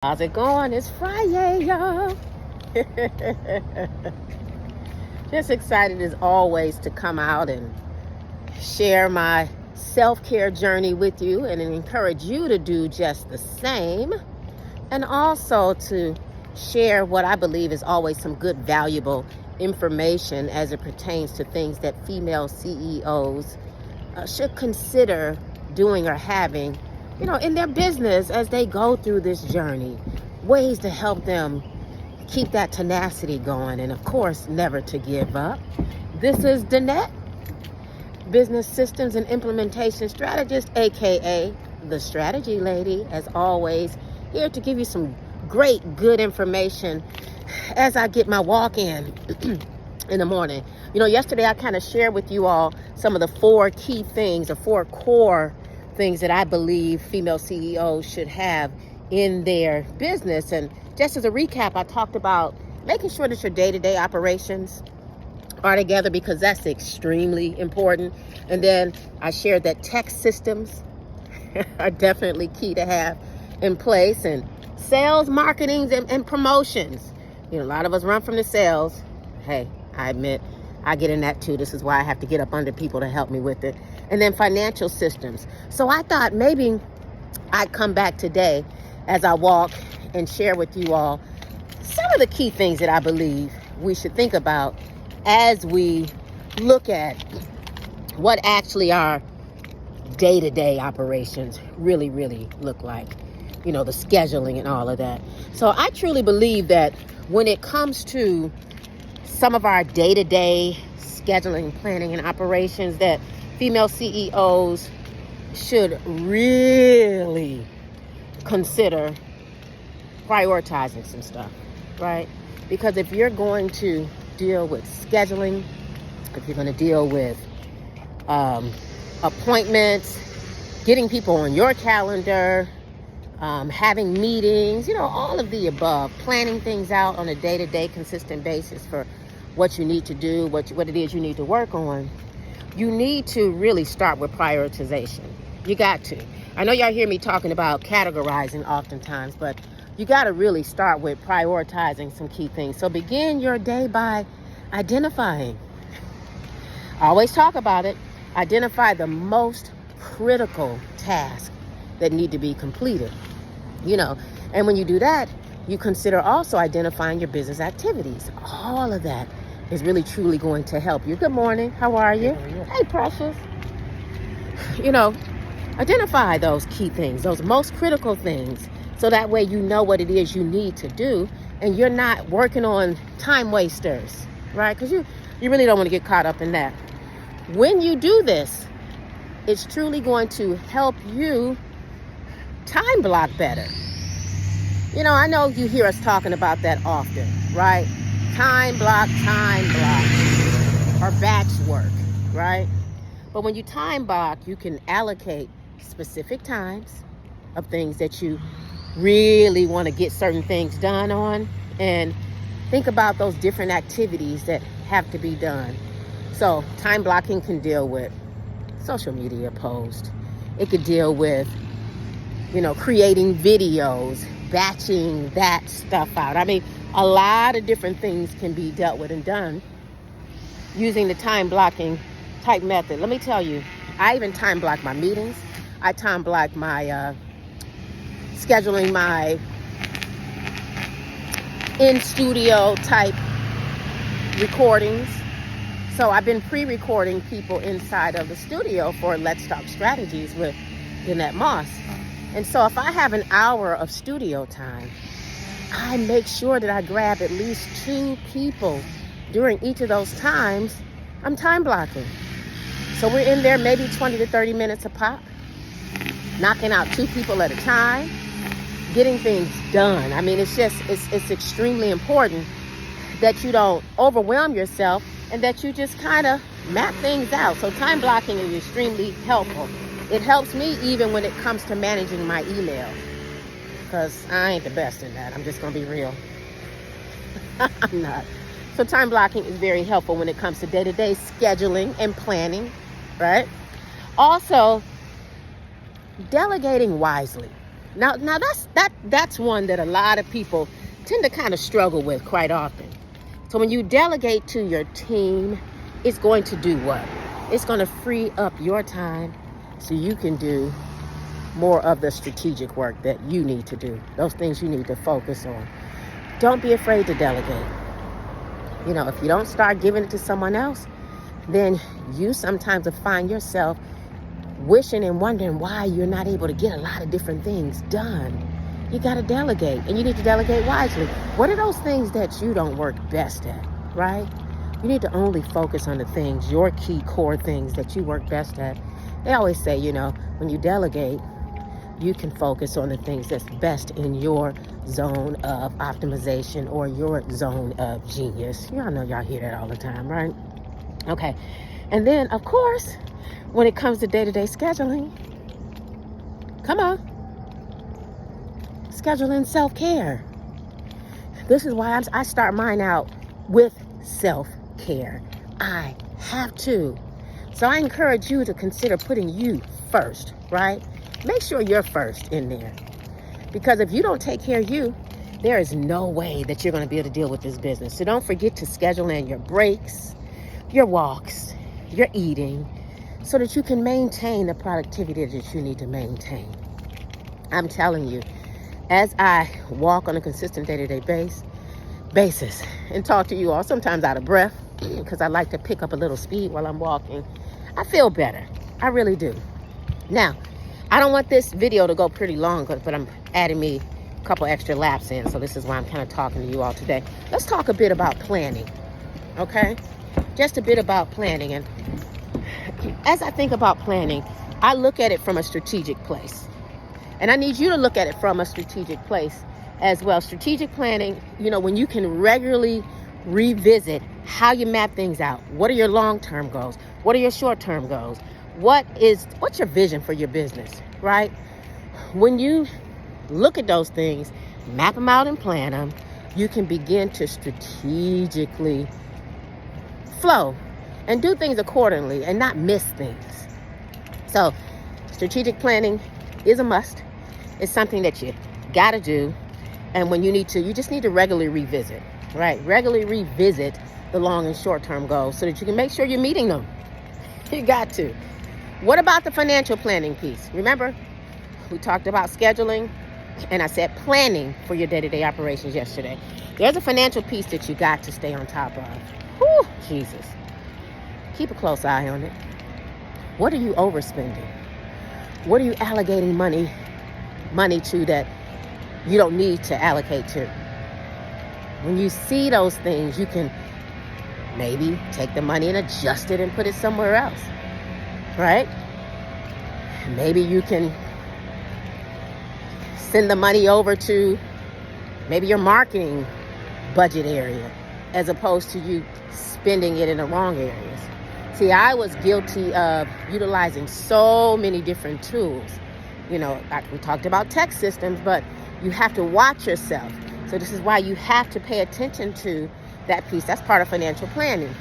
How's it going? It's Friday, y'all. Just excited as always to come out and share my self-care journey with you and encourage you to do just the same. And also to share what I believe is always some good, valuable information as it pertains to things that female CEOs should consider doing or having, in their business as they go through this journey. Ways to help them keep that tenacity going, and of course, never to give up. This is Danette, Business Systems and Implementation Strategist, aka the Strategy Lady, as always, here to give you some great, good information as I get my walk in the morning. Yesterday I kind of shared with you all some of the 4 key things, or 4 core things that I believe female CEOs should have in their business. And just as a recap, I talked about making sure that your day-to-day operations are together, because that's extremely important. And then I shared that tech systems are definitely key to have in place, and sales, marketing, and promotions. A lot of us run from the sales. Hey, I admit I get in that too. This is why I have to get up under people to help me with it. And then financial systems. So I thought maybe I'd come back today as I walk and share with you all some of the key things that I believe we should think about as we look at what actually our day-to-day operations really, really look like. The scheduling and all of that. So I truly believe that when it comes to some of our day-to-day scheduling, planning, and operations, that female CEOs should really consider prioritizing some stuff, right? Because if you're going to deal with scheduling, if you're going to deal with appointments, getting people on your calendar, having meetings, all of the above, planning things out on a day-to-day consistent basis for what you need to do, what it is you need to work on, you need to really start with prioritization. You got to. I know y'all hear me talking about categorizing oftentimes, but you got to really start with prioritizing some key things. So begin your day by identifying. I always talk about it. Identify the most critical tasks that need to be completed. And when you do that, you consider also identifying your business activities. All of that is really truly going to help you. Good morning. How are you? Hey, precious. Identify those key things, those most critical things, so that way you know what it is you need to do, and you're not working on time wasters, right? Because you really don't want to get caught up in that. When you do this, it's truly going to help you time block better. I know you hear us talking about that often, right? Time block, or batch work, right? But when you time block, you can allocate specific times of things that you really want to get certain things done on, and think about those different activities that have to be done. So time blocking can deal with social media posts. It could deal with, creating videos, batching that stuff out. I mean, a lot of different things can be dealt with and done using the time blocking type method. Let me tell you, I even time block my meetings. I time block my scheduling my in-studio type recordings. So I've been pre-recording people inside of the studio for Let's Talk Strategies with Danette Moss. And so if I have an hour of studio time, I make sure that I grab at least 2 people during each of those times. I'm time blocking. So we're in there maybe 20 to 30 minutes a pop, knocking out 2 people at a time, getting things done. I mean, it's extremely important that you don't overwhelm yourself and that you just kind of map things out. So time blocking is extremely helpful. It helps me even when it comes to managing my email, because I ain't the best in that. I'm just going to be real. I'm not. So time blocking is very helpful when it comes to day-to-day scheduling and planning, right? Also, delegating wisely. Now that's one that a lot of people tend to kind of struggle with quite often. So when you delegate to your team, it's going to do what? It's going to free up your time so you can do more of the strategic work that you need to do, those things you need to focus on. Don't be afraid to delegate. You know, if you don't start giving it to someone else, then you sometimes will find yourself wishing and wondering why you're not able to get a lot of different things done. You got to delegate, and you need to delegate wisely. What are those things that you don't work best at, right? You need to only focus on the things, your key core things that you work best at. They always say, you know, when you delegate, you can focus on the things that's best in your zone of optimization or your zone of genius. Y'all know y'all hear that all the time, right? Okay. And then, of course, when it comes to day-to-day scheduling, come on. Scheduling self-care. This is why I start mine out with self-care. I have to. So I encourage you to consider putting you first, right? Make sure you're first in there. Because if you don't take care of you, there is no way that you're going to be able to deal with this business. So don't forget to schedule in your breaks, your walks, your eating, so that you can maintain the productivity that you need to maintain. I'm telling you, as I walk on a consistent day-to-day basis and talk to you all, sometimes out of breath, because I like to pick up a little speed while I'm walking, I feel better. I really do. Now, I don't want this video to go pretty long, but I'm adding me a couple extra laps in, so this is why I'm kind of talking to you all today. Let's talk a bit about planning, okay? Just a bit about planning. And as I think about planning, I look at it from a strategic place. And I need you to look at it from a strategic place as well. Strategic planning, you know, when you can regularly revisit how you map things out. What are your long-term goals? What are your short-term goals? What's your vision for your business, right? When you look at those things, map them out and plan them, you can begin to strategically flow and do things accordingly and not miss things. So strategic planning is a must. It's something that you got to do. And when you just need to regularly revisit, right? Regularly revisit the long and short-term goals so that you can make sure you're meeting them. You got to. What about the financial planning piece? Remember, we talked about scheduling, and I said planning for your day-to-day operations yesterday. There's a financial piece that you got to stay on top of. Whew, Jesus. Keep a close eye on it. What are you overspending? What are you allocating money to that you don't need to allocate to? When you see those things, you can maybe take the money and adjust it and put it somewhere else, right? Maybe you can send the money over to maybe your marketing budget area as opposed to you spending it in the wrong areas. See, I was guilty of utilizing so many different tools. You know, we talked about tech systems, but you have to watch yourself. So this is why you have to pay attention to that piece. That's part of financial planning.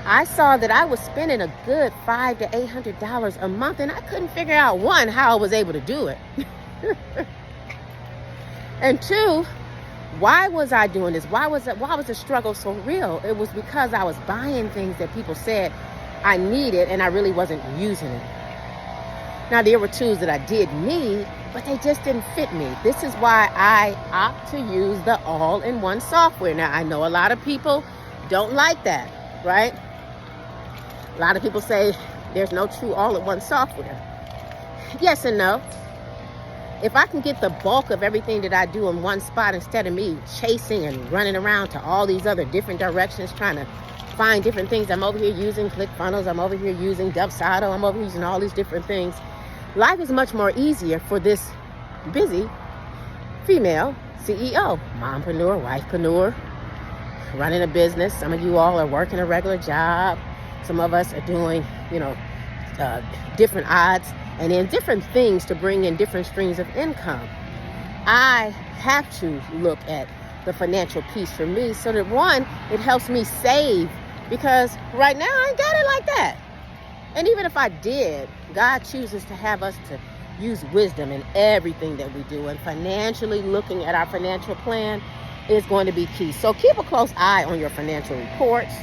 I saw that I was spending a good $500 to $800 a month, and I couldn't figure out, one, how I was able to do it. And two, why was I doing this? Why was the struggle so real? It was because I was buying things that people said I needed, and I really wasn't using it. Now, there were tools that I did need, but they just didn't fit me. This is why I opt to use the all-in-one software. Now, I know a lot of people don't like that, right? A lot of people say there's no true all-in-one software. Yes and no. If I can get the bulk of everything that I do in one spot instead of me chasing and running around to all these other different directions trying to find different things. I'm over here using ClickFunnels. I'm over here using Dubsado. I'm over here using all these different things. Life is much more easier for this busy female CEO, mompreneur, wifepreneur, running a business. Some of you all are working a regular job. Some of us are doing, different odds and then different things to bring in different streams of income. I have to look at the financial piece for me so that, one, it helps me save, because right now I ain't got it like that. And even if I did, God chooses to have us to use wisdom in everything that we do. And financially looking at our financial plan is going to be key. So keep a close eye on your financial reports.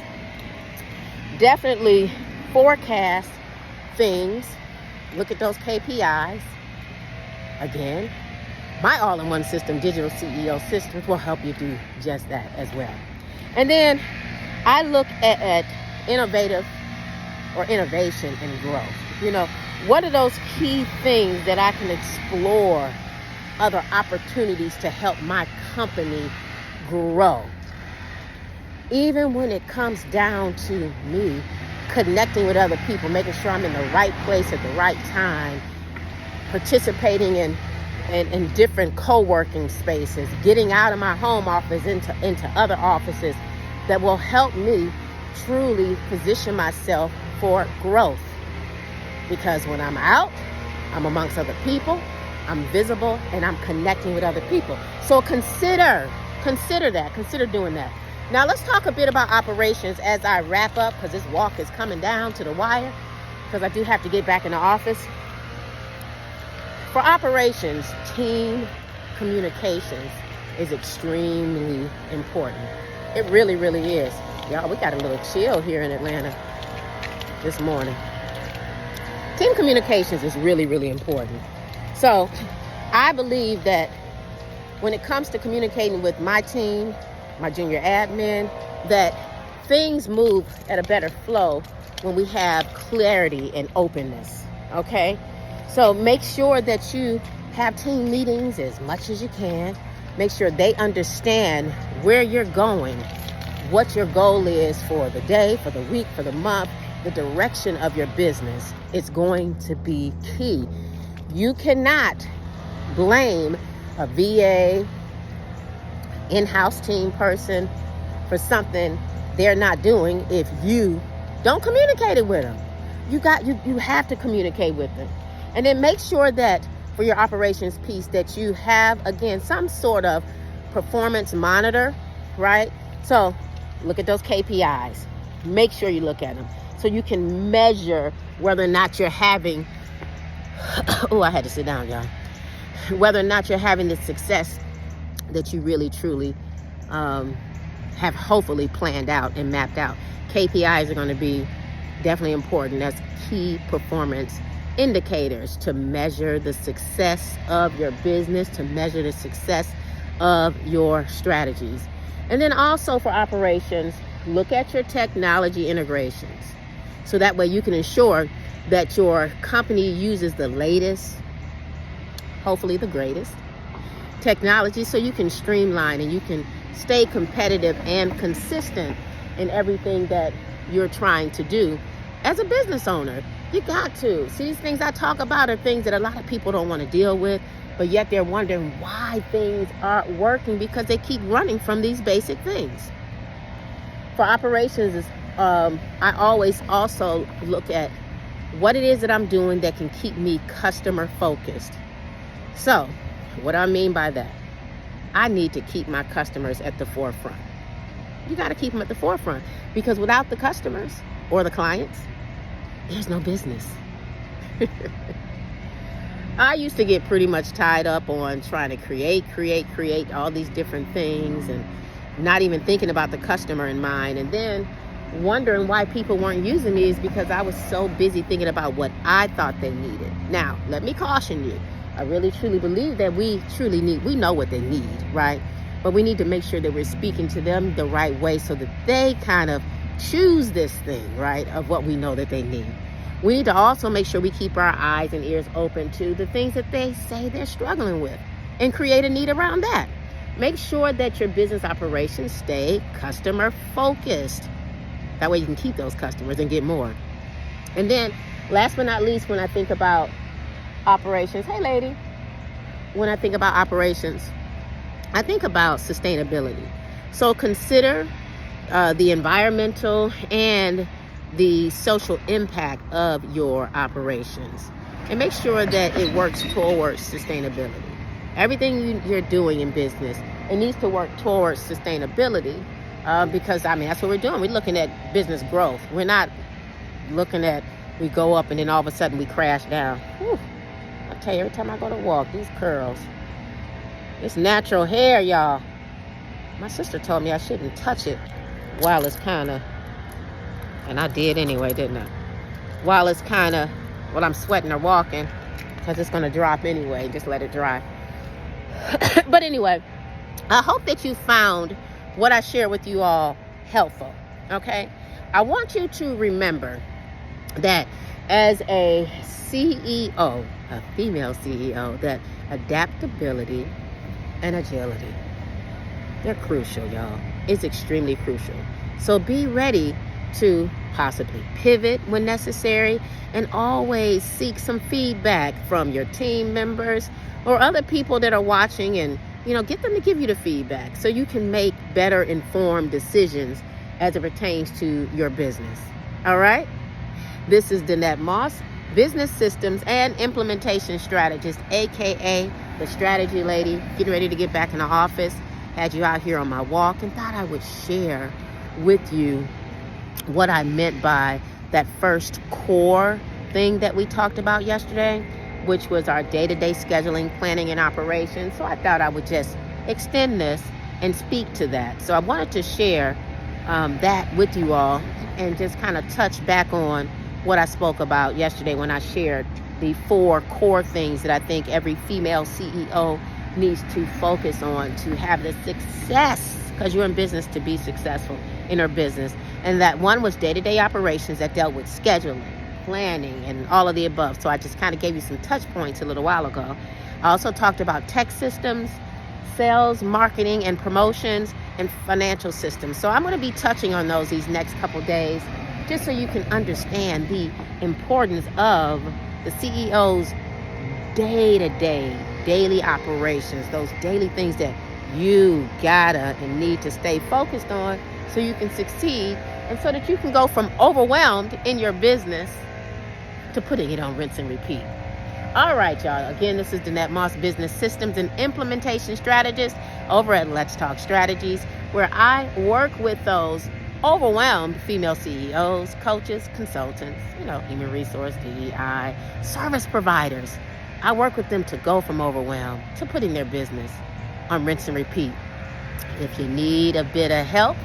Definitely forecast things. Look at those KPIs. Again, my all-in-one system, Digital CEO Systems, will help you do just that as well. And then I look at innovation and growth. What are those key things that I can explore other opportunities to help my company grow? Even when it comes down to me connecting with other people, making sure I'm in the right place at the right time, participating in different co-working spaces, getting out of my home office into other offices that will help me truly position myself for growth. Because when I'm out, I'm amongst other people, I'm visible, and I'm connecting with other people. So consider that. Consider doing that. Now let's talk a bit about operations as I wrap up, because this walk is coming down to the wire, because I do have to get back in the office. For operations, team communications is extremely important. It really, really is. Y'all, we got a little chill here in Atlanta this morning. Team communications is really, really important. So I believe that when it comes to communicating with my team, my junior admin, that things move at a better flow when we have clarity and openness, okay? So make sure that you have team meetings as much as you can. Make sure they understand where you're going, what your goal is for the day, for the week, for the month, the direction of your business. It's going to be key. You cannot blame a VA, in-house team person for something they're not doing if you don't communicate it with them. You have to communicate with them. And then make sure that for your operations piece that you have, again, some sort of performance monitor, right? So look at those KPIs. Make sure you look at them so you can measure whether or not you're having, I had to sit down, y'all. Whether or not you're having the success that you really, truly have hopefully planned out and mapped out. KPIs are going to be definitely important. That's key performance indicators to measure the success of your business, to measure the success of your strategies. And then also for operations, look at your technology integrations. So that way you can ensure that your company uses the latest, hopefully the greatest, technology, so you can streamline and you can stay competitive and consistent in everything that you're trying to do as a business owner. You got to. See, these things I talk about are things that a lot of people don't want to deal with, but yet they're wondering why things aren't working because they keep running from these basic things. For operations, I always also look at what it is that I'm doing that can keep me customer focused. So, what I mean by that, I need to keep my customers at the forefront. You got to keep them at the forefront, because without the customers or the clients, there's no business. I used to get pretty much tied up on trying to create all these different things and not even thinking about the customer in mind. And then wondering why people weren't using me is because I was so busy thinking about what I thought they needed. Now, let me caution you. I really truly believe that we know what they need, right? But we need to make sure that we're speaking to them the right way so that they kind of choose this thing, right, of what we know that they need. We need to also make sure we keep our eyes and ears open to the things that they say they're struggling with and create a need around that. Make sure that your business operations stay customer focused. That way you can keep those customers and get more. And then last but not least, when I think about operations, hey lady, when I think about operations, I think about sustainability. So consider the environmental and the social impact of your operations, and make sure that it works towards sustainability. Everything you're doing in business, it needs to work towards sustainability, because that's what we're doing. We're looking at business growth. We're not looking at we go up and then all of a sudden we crash down. Whew. tell you, every time I go to walk, these curls. It's natural hair, y'all. My sister told me I shouldn't touch it while it's kind of, and I did anyway, didn't I? While it's kind of, while I'm sweating or walking, because it's going to drop anyway. Just let it dry. But anyway, I hope that you found what I share with you all helpful, okay? I want you to remember that as a CEO, a female CEO, that adaptability and agility, they're crucial, y'all. It's extremely crucial. So be ready to possibly pivot when necessary, and always seek some feedback from your team members or other people that are watching, and get them to give you the feedback so you can make better informed decisions as it pertains to your business. All right? This is Danette Moss, Business Systems and Implementation Strategist, aka the Strategy Lady, getting ready to get back in the office. Had you out here on my walk and thought I would share with you what I meant by that first core thing that we talked about yesterday, which was our day-to-day scheduling, planning, and operations. So I thought I would just extend this and speak to that. So I wanted to share that with you all and just kind of touch back on what I spoke about yesterday when I shared the 4 core things that I think every female CEO needs to focus on to have the success, because you're in business to be successful in her business. And that one was day-to-day operations that dealt with scheduling, planning, and all of the above. So I just kind of gave you some touch points a little while ago. I also talked about tech systems, sales, marketing, and promotions, and financial systems. So I'm going to be touching on those these next couple days, just so you can understand the importance of the CEO's day-to-day, daily operations, those daily things that you gotta and need to stay focused on so you can succeed, and so that you can go from overwhelmed in your business to putting it on rinse and repeat. All right, y'all. Again, this is Danette Moss, Business Systems and Implementation Strategist over at Let's Talk Strategies, where I work with those overwhelmed female CEOs, coaches, consultants, human resource, DEI, service providers. I work with them to go from overwhelmed to putting their business on rinse and repeat. If you need a bit of help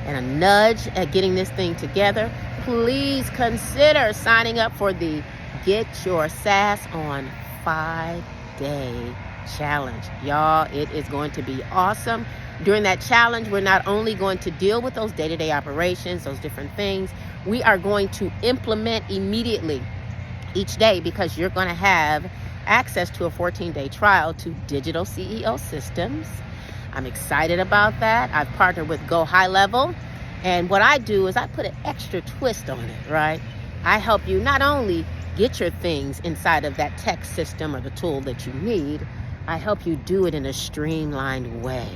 and a nudge at getting this thing together, please consider signing up for the Get Your SASS on 5-day challenge. Y'all, it is going to be awesome. During that challenge, we're not only going to deal with those day-to-day operations, those different things, we are going to implement immediately each day, because you're going to have access to a 14-day trial to digital CEO systems. I'm excited about that. I've partnered with Go High Level, and what I do is I put an extra twist on it, right? I help you not only get your things inside of that tech system or the tool that you need, I help you do it in a streamlined way,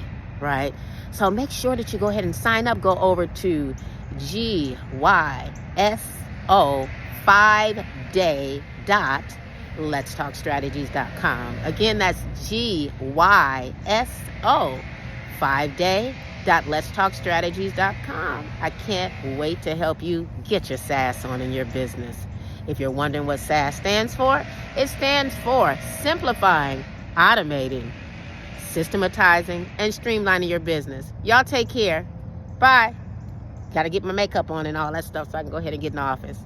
right? So make sure that you go ahead and sign up. Go over to GYSO5day.letstalkstrategies.com. Again, that's GYSO5day.letstalkstrategies.com. I can't wait to help you get your SaaS on in your business. If you're wondering what SaaS stands for, it stands for simplifying, automating, systematizing, and streamlining your business. Y'all take care. Bye. Got to get my makeup on and all that stuff so I can go ahead and get in the office.